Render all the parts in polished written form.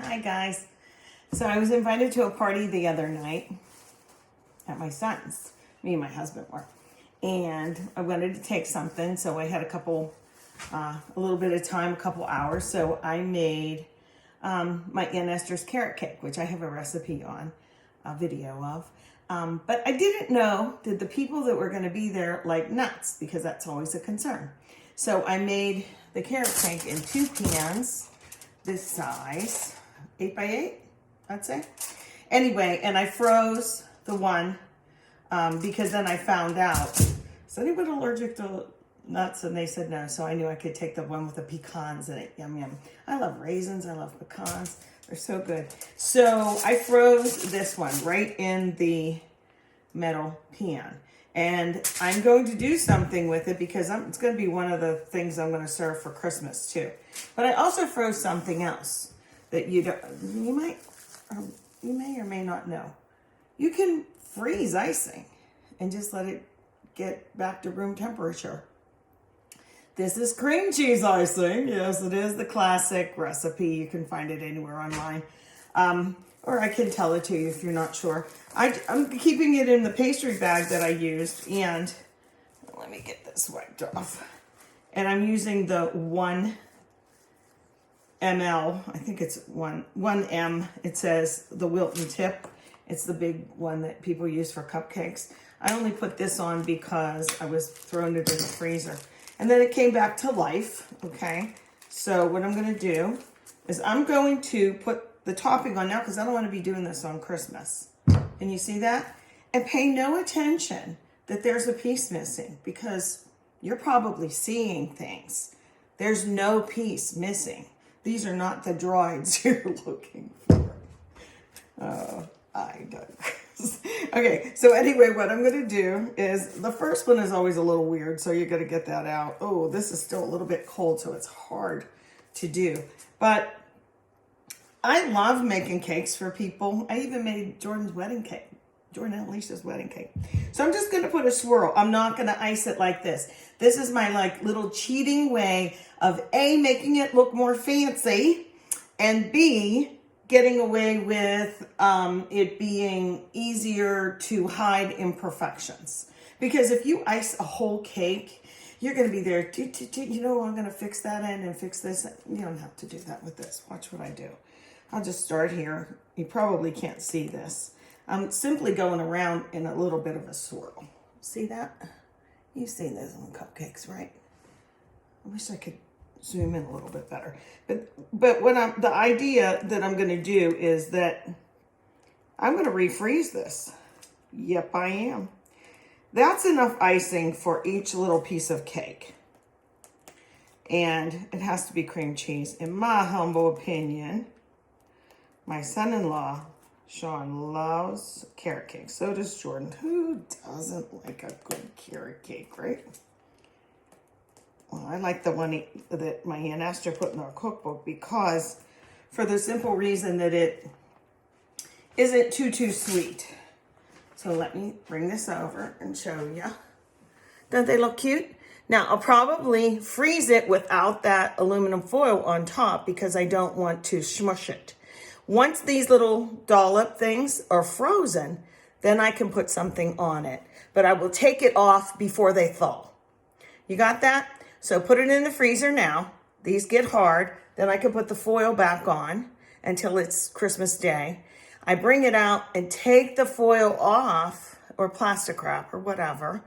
Hi, guys. So I was invited to a party the other night at my son's. Me and my husband were. And I wanted to take something, so I had a little bit of time, a couple hours. So I made my Aunt Esther's carrot cake, which I have a recipe on, a video of. But I didn't know that the people that were going to be there like nuts, because that's always a concern. So I made the carrot cake in 2 pans, this size, 8 by 8, I'd say. Anyway, and I froze the one because then I found out, is anyone allergic to nuts? And they said no, so I knew I could take the one with the pecans in it. Yum, yum. I love raisins, I love pecans. They're so good. So I froze this one right in the metal pan. And I'm going to do something with it because it's going to be one of the things I'm going to serve for Christmas too. But I also froze something else that you may or may not know. You can freeze icing and just let it get back to room temperature. This is cream cheese icing. Yes, it is the classic recipe. You can find it anywhere online. Or I can tell it to you if you're not sure. I'm keeping it in the pastry bag that I used, and let me get this wiped off. And I'm using the 1 ml, I think it's 1 M. It says the Wilton tip. It's the big one that people use for cupcakes. I only put this on because I was throwing it in the freezer. And then it came back to life, okay? So what I'm gonna do is I'm going to put the topping on now because I don't want to be doing this on Christmas. Can you see that? And pay no attention that there's a piece missing because you're probably seeing things. There's no piece missing. These are not the droids you're looking for. I digress. Okay, so anyway, what I'm going to do is, the first one is always a little weird, so you're going to get that out. Oh, this is still a little bit cold, so it's hard to do. But I love making cakes for people. I even made Jordan's wedding cake. Jordan and Alicia's wedding cake. So I'm just going to put a swirl. I'm not going to ice it like this. This is my little cheating way of A, making it look more fancy, and B, getting away with it being easier to hide imperfections. Because if you ice a whole cake, you're going to be there, you know, I'm going to fix that in and fix this. You don't have to do that with this. Watch what I do. I'll just start here. You probably can't see this. I'm simply going around in a little bit of a swirl. See that? You've seen those on cupcakes, right? I wish I could zoom in a little bit better. But what the idea that I'm going to do is that I'm going to refreeze this. Yep, I am. That's enough icing for each little piece of cake. And it has to be cream cheese, in my humble opinion. My son-in-law, Sean, loves carrot cake. So does Jordan. Who doesn't like a good carrot cake, right? Well, I like the one that my Aunt Esther put in our cookbook because, for the simple reason that it isn't too sweet. So let me bring this over and show you. Don't they look cute? Now, I'll probably freeze it without that aluminum foil on top because I don't want to smush it. Once these little dollop things are frozen, then I can put something on it. But I will take it off before they thaw. You got that? So put it in the freezer now. These get hard. Then I can put the foil back on until it's Christmas Day. I bring it out and take the foil off, or plastic wrap or whatever,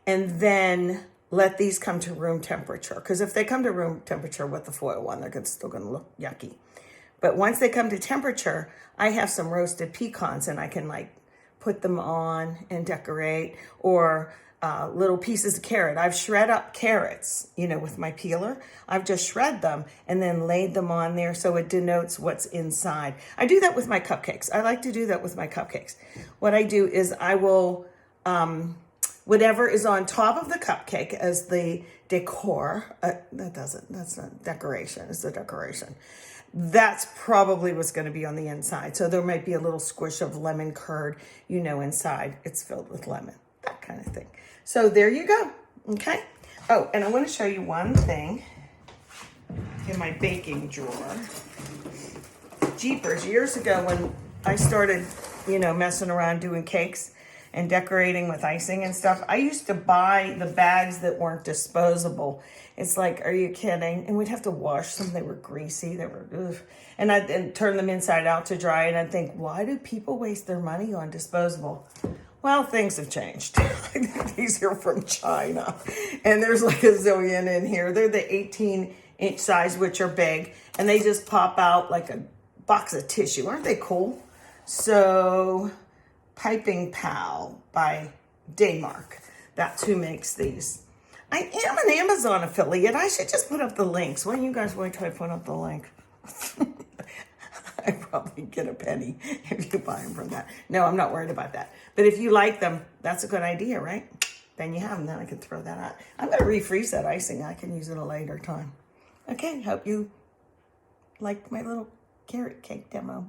and then let these come to room temperature. Because if they come to room temperature with the foil on, they're still going to look yucky. But once they come to temperature, I have some roasted pecans and I can put them on and decorate, or little pieces of carrot. I've shred up carrots, with my peeler. I've just shred them and then laid them on there so it denotes what's inside. I do that with my cupcakes. I like to do that with my cupcakes. What I do is I will, whatever is on top of the cupcake as the decor, that's not decoration, it's the decoration. That's probably what's going to be on the inside. So there might be a little squish of lemon curd, inside. It's filled with lemon, that kind of thing. So there you go, okay? Oh, and I want to show you one thing in my baking drawer. jeepers, years ago when I started, you know, messing around doing cakes and decorating with icing and stuff, I used to buy the bags that weren't disposable. It's like, are you kidding? And we'd have to wash them. They were greasy. They were, ugh. And I'd turn them inside out to dry. And I'd think, why do people waste their money on disposable? Well, things have changed. These are from China. And there's like a zillion in here. They're the 18-inch size, which are big. And they just pop out like a box of tissue. Aren't they cool? So, Piping Pal by Daymark. That's who makes these. I am an Amazon affiliate. I should just put up the links. Why don't you guys wait till I put up the link? I probably get a penny if you buy them from that. No, I'm not worried about that. But if you like them, that's a good idea, right? Then you have them. Then I can throw that out. I'm going to refreeze that icing. I can use it a later time. Okay, hope you liked my little carrot cake demo.